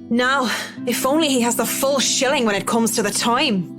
Now, if only he has the full shilling when it comes to the time.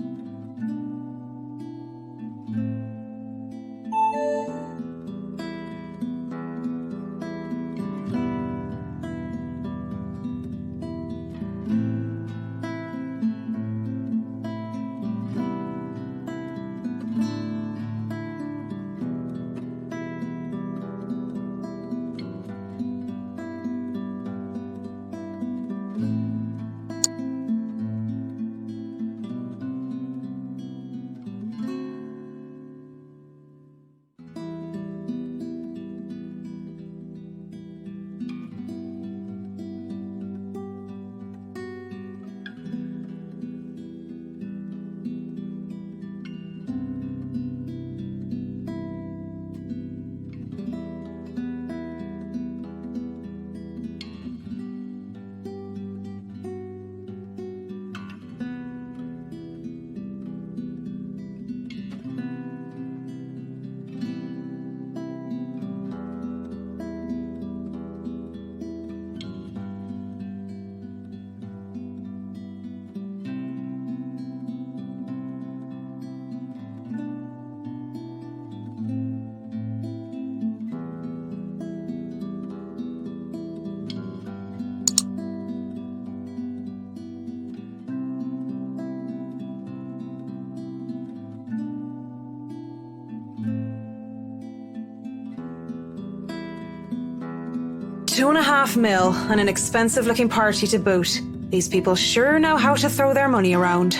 $2.5 mil and an expensive-looking party to boot. These people sure know how to throw their money around.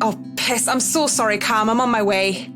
Oh, piss. I'm so sorry, Cam. I'm on my way.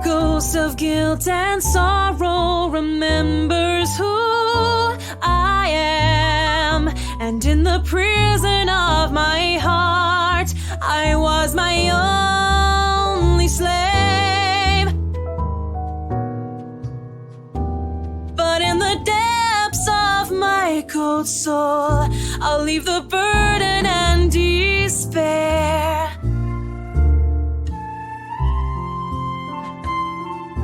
Ghost of guilt and sorrow remembers who I am, and in the prison of my heart I was my only slave. But in the depths of my cold soul I'll leave the burden and despair.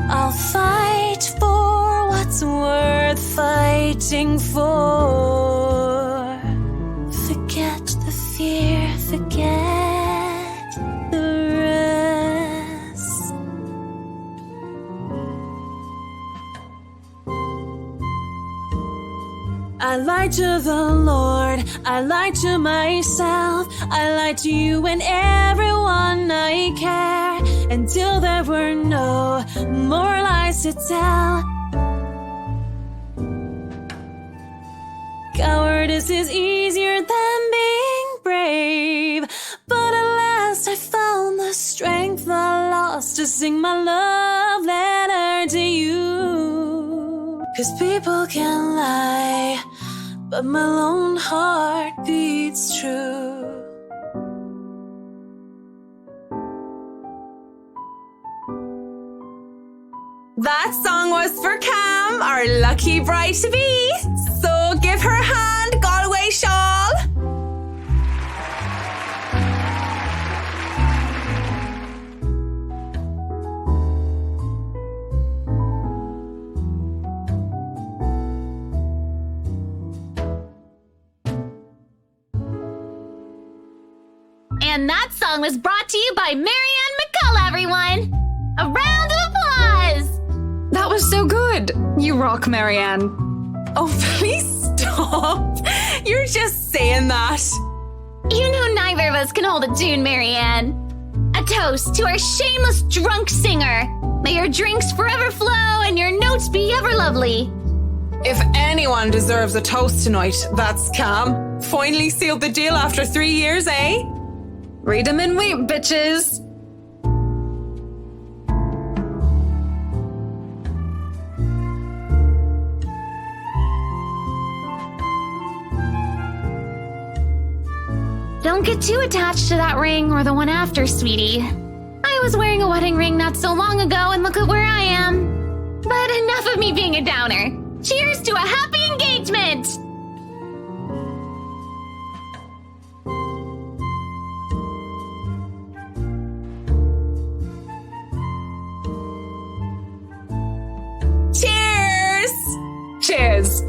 I'll fight for what's worth fighting for. Forget the fear, forget the rest. I lied to the Lord, I lied to myself, I lied to you and everyone I care, until there were no more lies to tell. Cowardice is easier than being brave, but at last I found the strength I lost to sing my love letter to you. 'Cause people can lie, but my lone heart beats true. That song was for Cam, our lucky bride-to-be. So give her a hand, Galway Shawl. And that song was brought to you by Marianne McCullough, everyone! A round of applause! That was so good! You rock, Marianne. Oh, please stop. You're just saying that. You know neither of us can hold a tune, Marianne. A toast to our shameless drunk singer. May your drinks forever flow and your notes be ever lovely. If anyone deserves a toast tonight, that's Cam. Finally sealed the deal after 3 years, eh? Read 'em and weep, bitches! Don't get too attached to that ring or the one after, sweetie. I was wearing a wedding ring not so long ago and look at where I am. But enough of me being a downer. Cheers to a happy engagement! Cheers! Cheers!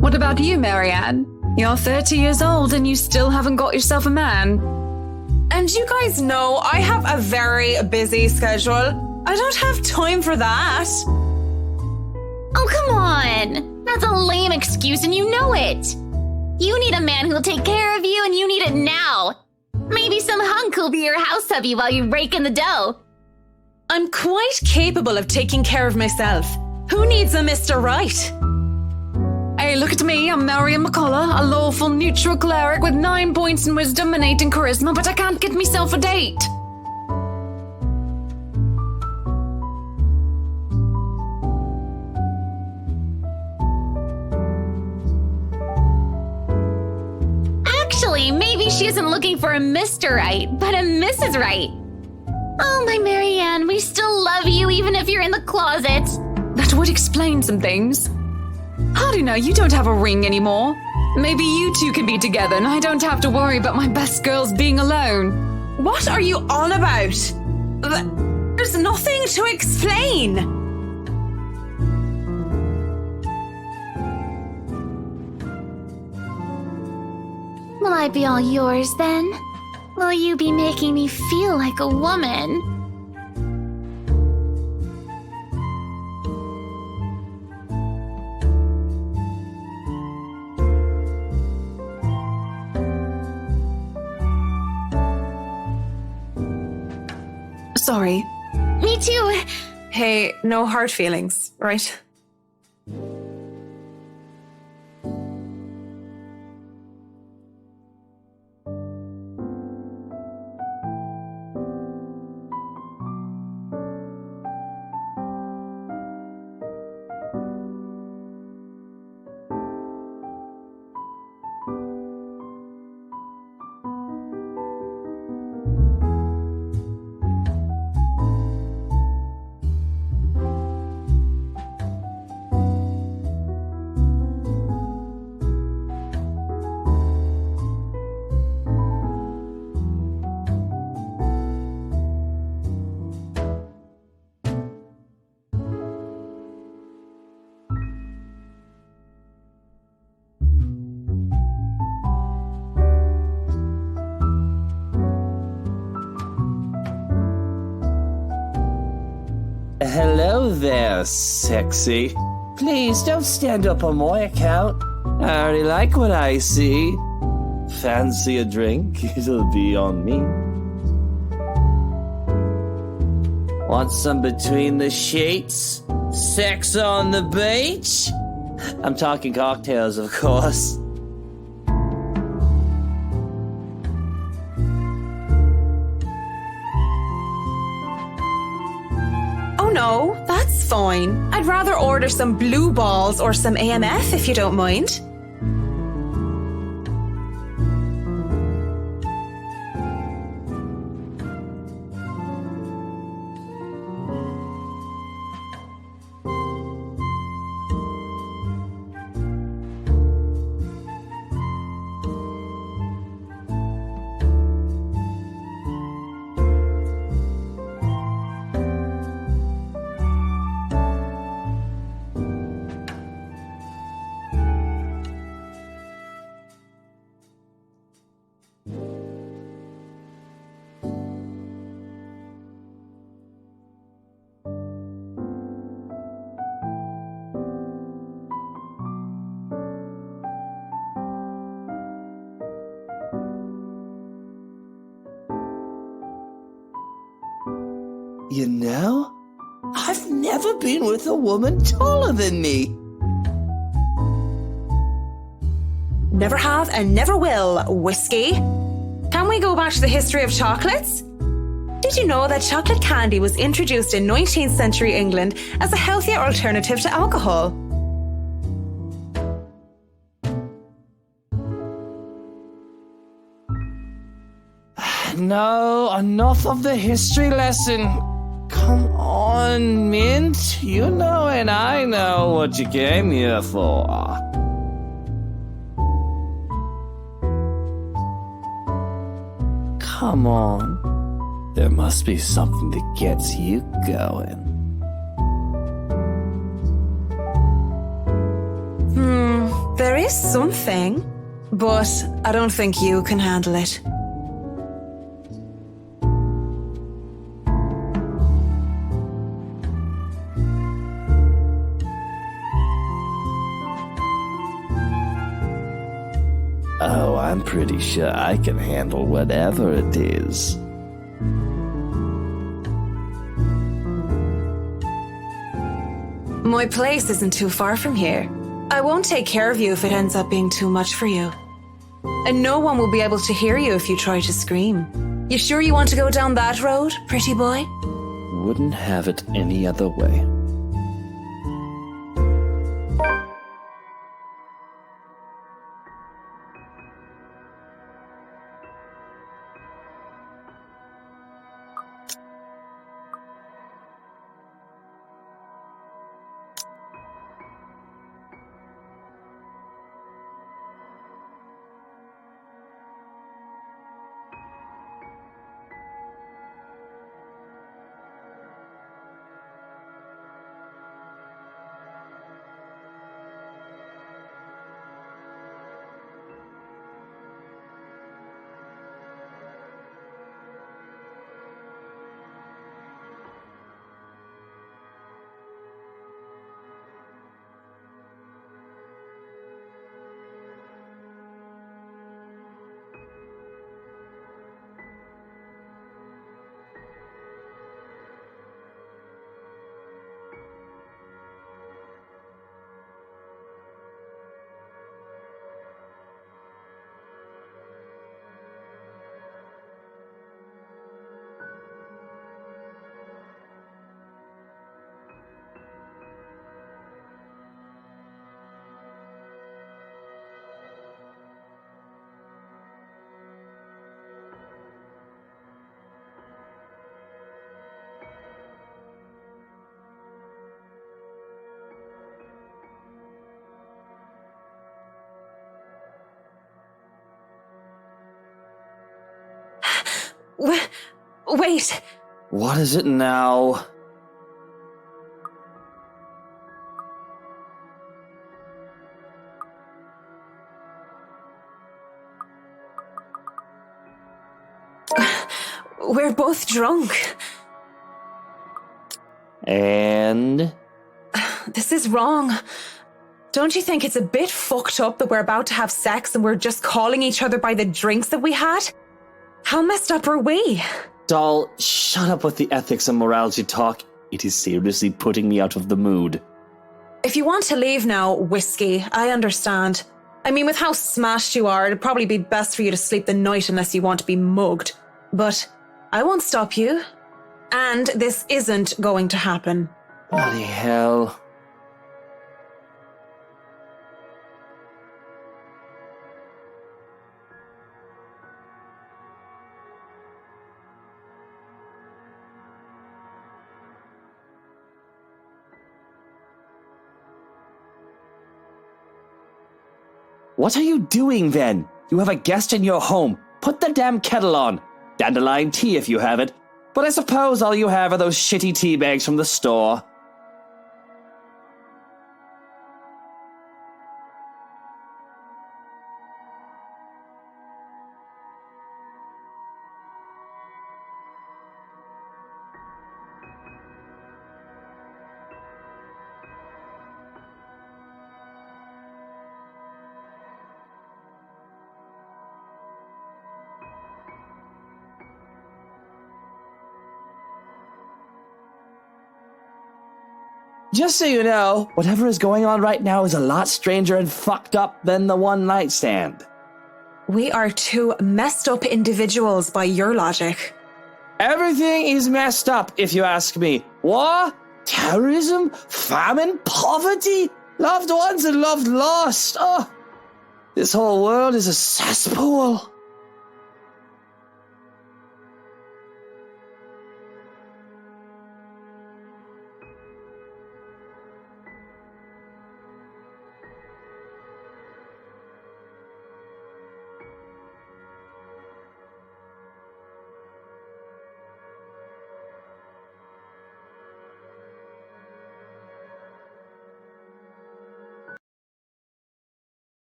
What about you, Marianne? You're 30 years old and you still haven't got yourself a man. And you guys know I have a very busy schedule. I don't have time for that. Oh, come on! That's a lame excuse and you know it! You need a man who'll take care of you and you need it now! Maybe some hunk who'll be your house hubby while you rake in the dough. I'm quite capable of taking care of myself. Who needs a Mr. Right? Hey, look at me, I'm Marianne McCullough, a lawful neutral cleric with 9 points in wisdom and 8 in charisma, but I can't get myself a date. Actually, maybe she isn't looking for a Mr. Right, but a Mrs. Right. Oh, my Marianne, we still love you even if you're in the closet. That would explain some things. How do you know you don't have a ring anymore? Maybe you two can be together and I don't have to worry about my best girls being alone. What are you on about? There's nothing to explain. Will I be all yours then? Will you be making me feel like a woman? Sorry. Me too. Hey, no hard feelings, right? hello there, sexy. Please don't stand up on my account. I already like what I see. Fancy a drink? It'll be on me. Want some between the sheets? Sex on the beach? I'm talking cocktails, of course. Oh no, that's fine. I'd rather order some blue balls or some AMF if you don't mind. You know, I've never been with a woman taller than me. Never have and never will, whiskey. Can we go back to the history of chocolates? Did you know that chocolate candy was introduced in 19th century England as a healthier alternative to alcohol? No, enough of the history lesson. Come on, Mint. You know and I know what you came here for. Come on. There must be something that gets you going. There is something, but I don't think you can handle it. Oh, I'm pretty sure I can handle whatever it is. My place isn't too far from here. I won't take care of you if it ends up being too much for you. And no one will be able to hear you if you try to scream. You sure you want to go down that road, pretty boy? Wouldn't have it any other way. Wait. What is it now? We're both drunk. And? This is wrong. Don't you think it's a bit fucked up that we're about to have sex and we're just calling each other by the drinks that we had? How messed up are we? Doll, shut up with the ethics and morality talk. It is seriously putting me out of the mood. If you want to leave now, Whiskey, I understand. I mean, with how smashed you are, it'd probably be best for you to sleep the night unless you want to be mugged. But I won't stop you. And this isn't going to happen. Bloody hell. What are you doing then? You have a guest in your home. Put the damn kettle on. Dandelion tea if you have it. But I suppose all you have are those shitty tea bags from the store. Just so you know, whatever is going on right now is a lot stranger and fucked up than the one night stand. We are two messed up individuals by your logic. Everything is messed up, if you ask me. War, terrorism, famine, poverty, loved ones and loved lost. Oh, this whole world is a cesspool.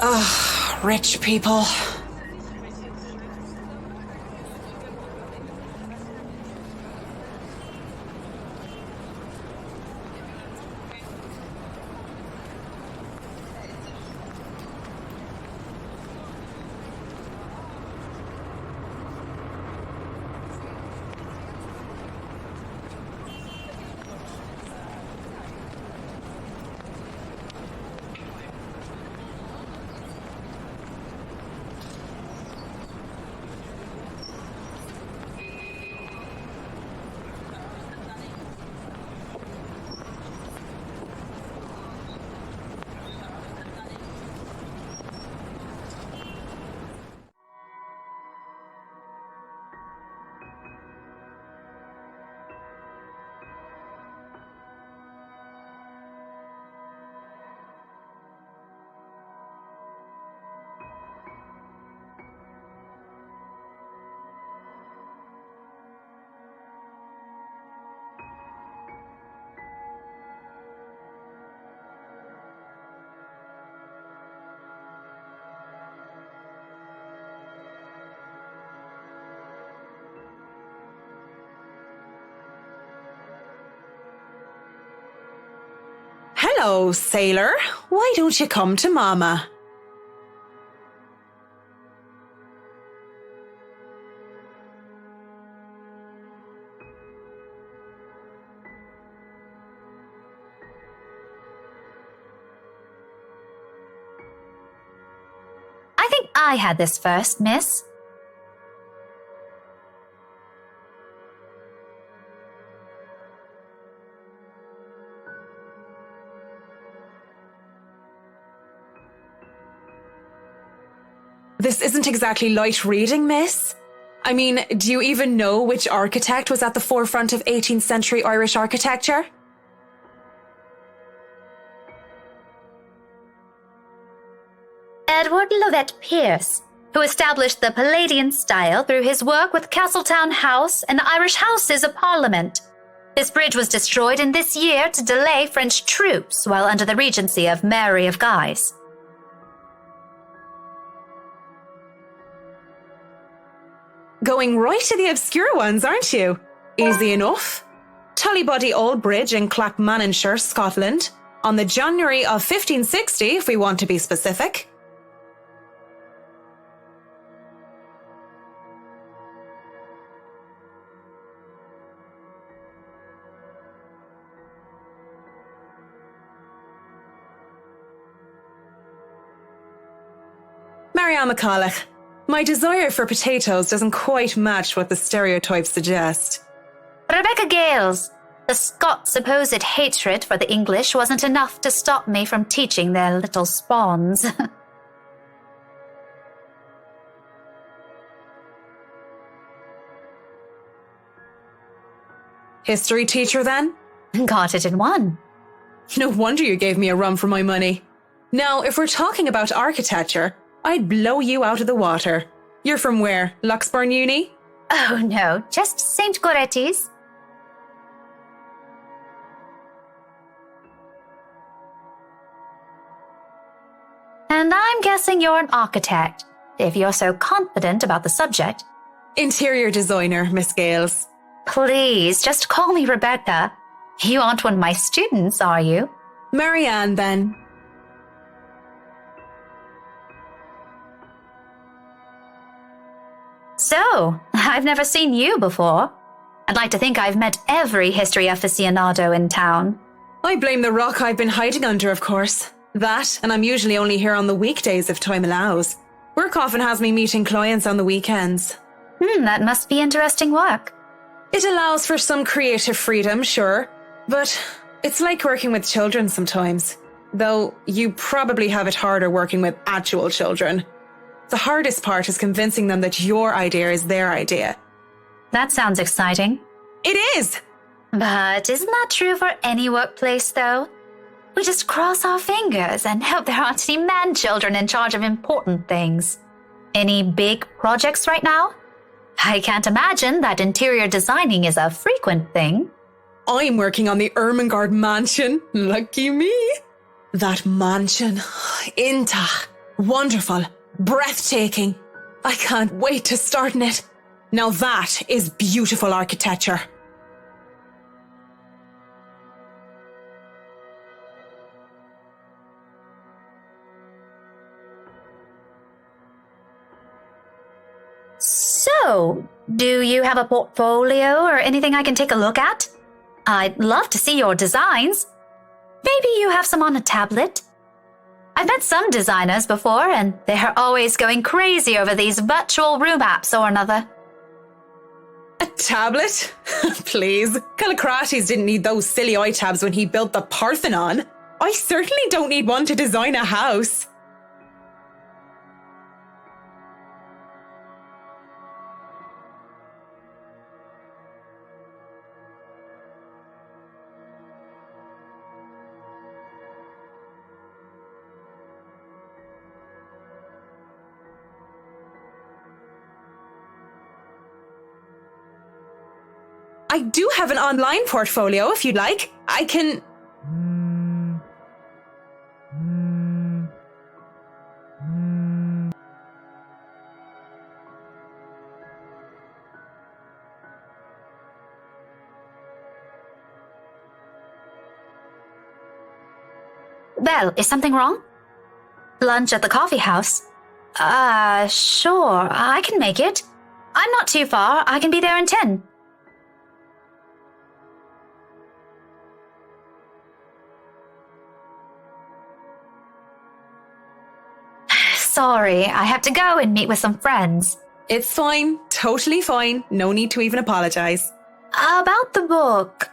Ugh, rich people. Hello, sailor. Why don't you come to Mama? I think I had this first, miss. This isn't exactly light reading, miss. I mean, do you even know which architect was at the forefront of 18th century Irish architecture? Edward Lovett Pearce, who established the Palladian style through his work with Castletown House and the Irish Houses of Parliament. This bridge was destroyed in this year to delay French troops while under the regency of Mary of Guise. Going right to the obscure ones, aren't you? Easy enough. Tullybody Old Bridge in Clackmannanshire, Scotland, on the January of 1560, if we want to be specific. Marianne McCulloch, my desire for potatoes doesn't quite match what the stereotypes suggest. Rebecca Gales, the Scots' supposed hatred for the English wasn't enough to stop me from teaching their little spawns. History teacher, then? Got it in one. No wonder you gave me a run for my money. Now, if we're talking about architecture, I'd blow you out of the water. You're from where? Luxburn Uni? Oh no, just St. Goretti's. And I'm guessing you're an architect, if you're so confident about the subject. Interior designer, Miss Gales. Please, just call me Rebecca. You aren't one of my students, are you? Marianne, then. So, I've never seen you before. I'd like to think I've met every history aficionado in town. I blame the rock I've been hiding under, of course. That, and I'm usually only here on the weekdays if time allows. Work often has me meeting clients on the weekends. That must be interesting work. It allows for some creative freedom, sure, but it's like working with children sometimes. Though you probably have it harder working with actual children. The hardest part is convincing them that your idea is their idea. That sounds exciting. It is! But isn't that true for any workplace, though? We just cross our fingers and hope there aren't any man-children in charge of important things. Any big projects right now? I can't imagine that interior designing is a frequent thing. I'm working on the Ermengarde mansion. Lucky me. That mansion. Intach. Wonderful. Breathtaking. I can't wait to start in it. Now that is beautiful architecture. So, do you have a portfolio or anything I can take a look at? I'd love to see your designs. Maybe you have some on a tablet? I've met some designers before, and they're always going crazy over these virtual room apps or another. A tablet? Please. Callicrates didn't need those silly iTabs when he built the Parthenon. I certainly don't need one to design a house. I do have an online portfolio if you'd like. I can... Well, is something wrong? Lunch at the coffee house? Sure, I can make it. I'm not too far. I can be there in 10. Sorry, I have to go and meet with some friends. It's fine. Totally fine. No need to even apologize. About the book.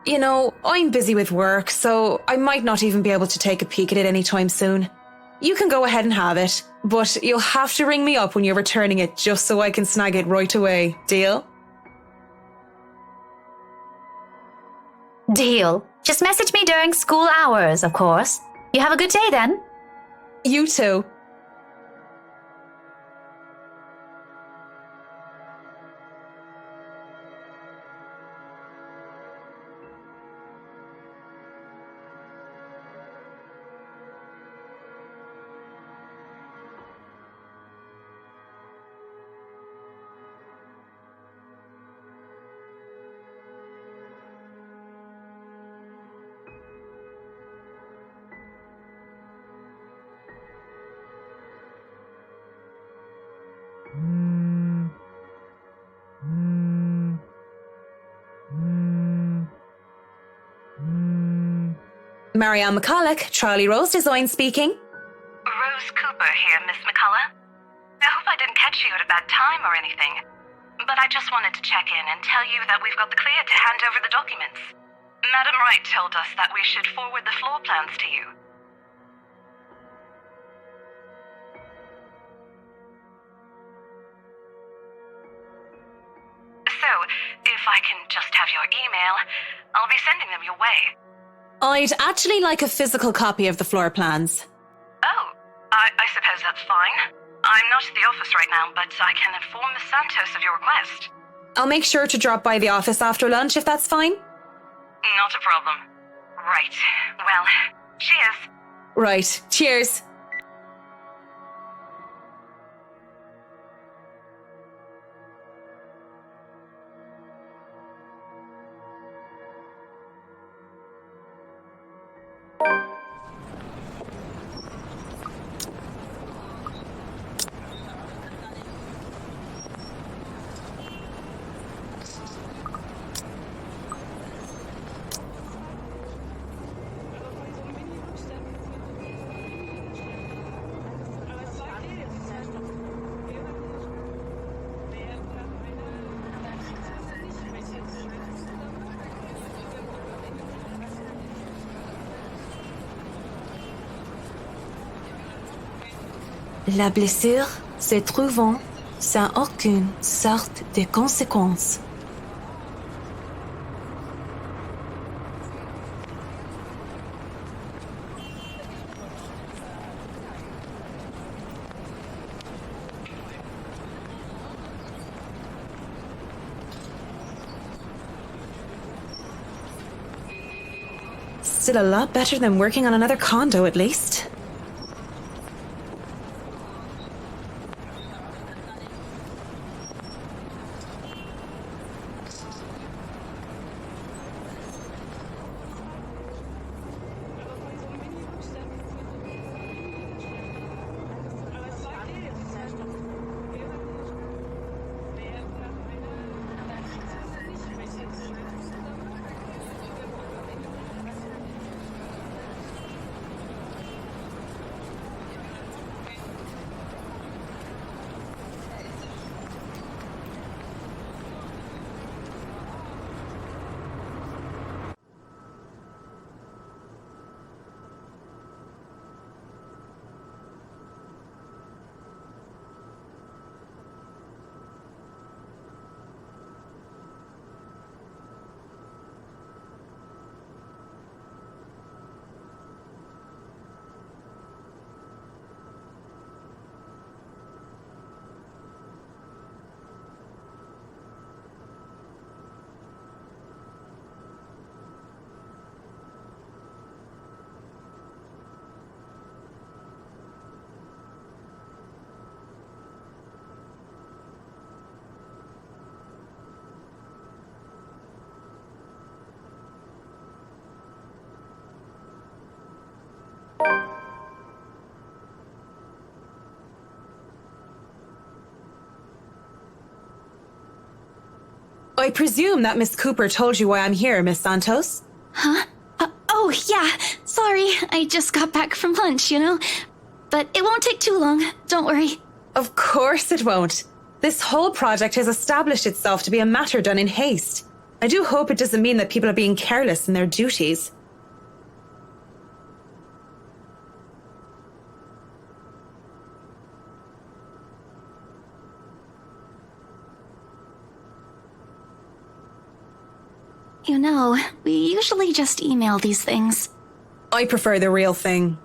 You know, I'm busy with work, so I might not even be able to take a peek at it anytime soon. You can go ahead and have it, but you'll have to ring me up when you're returning it just so I can snag it right away. Deal? Deal. Just message me during school hours, of course. You have a good day then. You too. Marianne McCulloch, Charlie Rose Design speaking. Rose Cooper here, Miss McCullough. I hope I didn't catch you at a bad time or anything, but I just wanted to check in and tell you that we've got the clear to hand over the documents. Madam Wright told us that we should forward the floor plans to you. So, if I can just have your email, I'll be sending them your way. I'd actually like a physical copy of the floor plans. Oh, I suppose that's fine. I'm not at the office right now, but I can inform Miss Santos of your request. I'll make sure to drop by the office after lunch if that's fine. Not a problem. Right. Well, cheers. Right. Cheers. La blessure se trouvant sans aucune sorte de conséquence. Still a lot better than working on another condo, at least. I presume that Miss Cooper told you why I'm here, Miss Santos? Huh? Oh, yeah. Sorry, I just got back from lunch, you know? But it won't take too long. Don't worry. Of course it won't. This whole project has established itself to be a matter done in haste. I do hope it doesn't mean that people are being careless in their duties. You know, we usually just email these things. I prefer the real thing.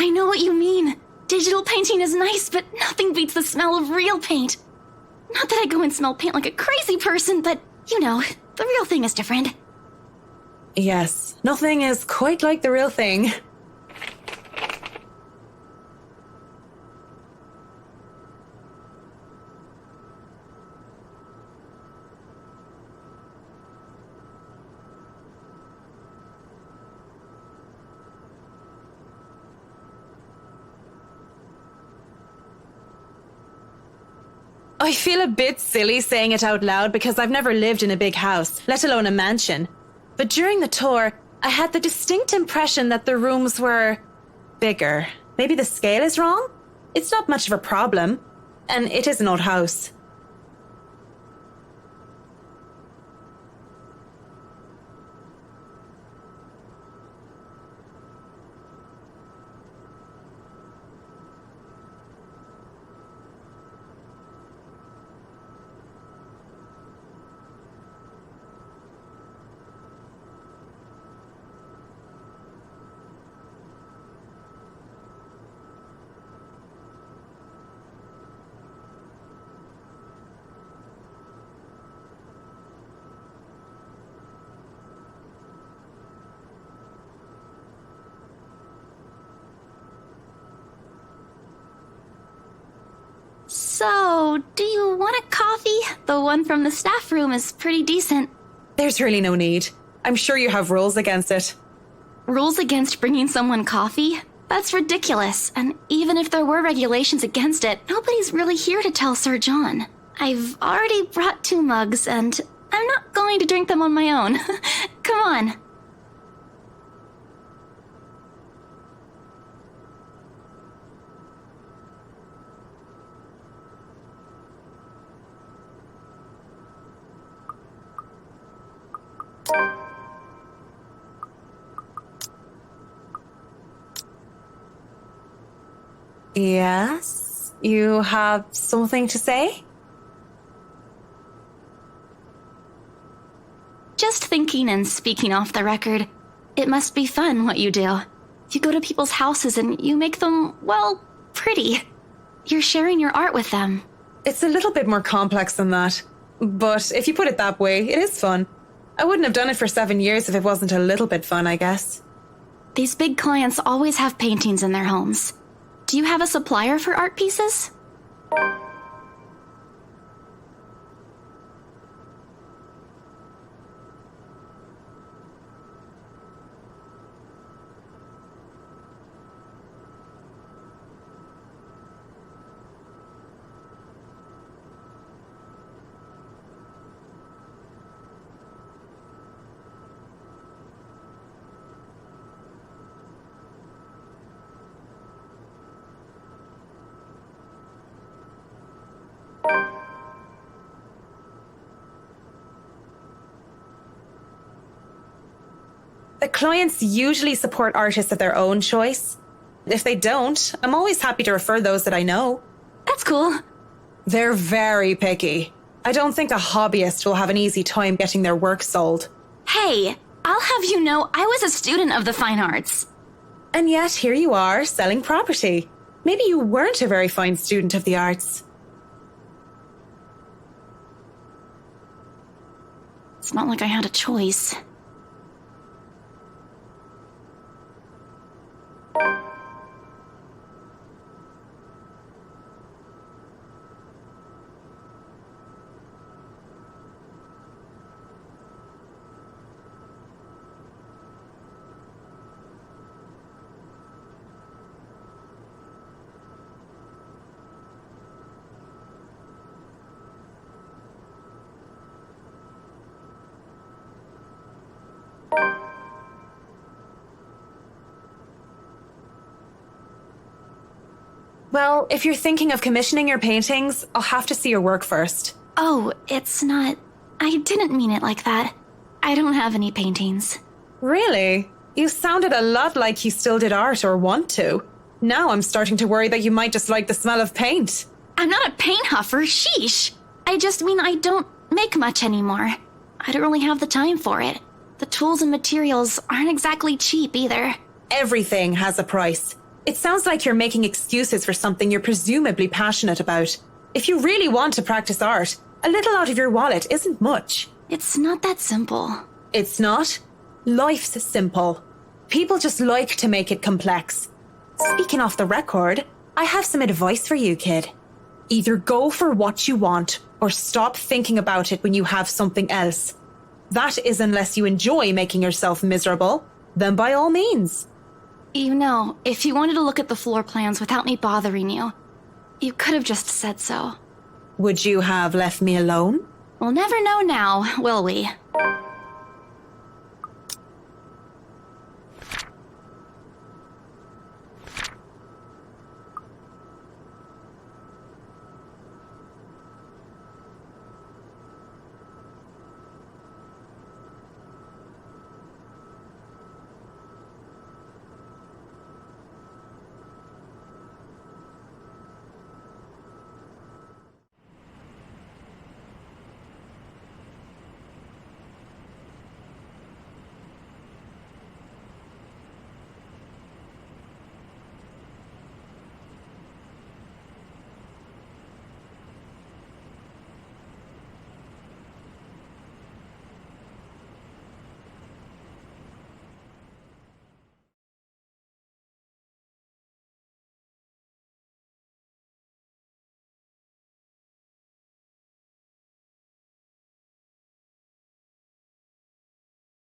I know what you mean. Digital painting is nice, but nothing beats the smell of real paint. Not that I go and smell paint like a crazy person, but, you know, the real thing is different. Yes, nothing is quite like the real thing. I feel a bit silly saying it out loud because I've never lived in a big house, let alone a mansion. But during the tour, I had the distinct impression that the rooms were bigger. Maybe the scale is wrong? It's not much of a problem. And it is an old house. So, do you want a coffee? The one from the staff room is pretty decent. There's really no need. I'm sure you have rules against it. Rules against bringing someone coffee? That's ridiculous. And even if there were regulations against it, nobody's really here to tell Sir John. I've already brought 2 mugs, and I'm not going to drink them on my own. Come on. Yes? You have something to say? Just thinking and speaking off the record, it must be fun what you do. You go to people's houses and you make them, well, pretty. You're sharing your art with them. It's a little bit more complex than that. But if you put it that way, it is fun. I wouldn't have done it for 7 years if it wasn't a little bit fun, I guess. These big clients always have paintings in their homes. Do you have a supplier for art pieces? The clients usually support artists of their own choice. If they don't, I'm always happy to refer those that I know. That's cool. They're very picky. I don't think a hobbyist will have an easy time getting their work sold. Hey, I'll have you know I was a student of the fine arts. And yet here you are, selling property. Maybe you weren't a very fine student of the arts. It's not like I had a choice. Well, if you're thinking of commissioning your paintings, I'll have to see your work first. Oh, it's not. I didn't mean it like that. I don't have any paintings. Really? You sounded a lot like you still did art or want to. Now I'm starting to worry that you might just like the smell of paint. I'm not a paint huffer, sheesh. I just mean I don't make much anymore. I don't really have the time for it. The tools and materials aren't exactly cheap either. Everything has a price. It sounds like you're making excuses for something you're presumably passionate about. If you really want to practice art, a little out of your wallet isn't much. It's not that simple. It's not? Life's simple. People just like to make it complex. Speaking off the record, I have some advice for you, kid. Either go for what you want, or stop thinking about it when you have something else. That is unless you enjoy making yourself miserable, then by all means. You know, if you wanted to look at the floor plans without me bothering you, you could have just said so. Would you have left me alone? We'll never know now, will we?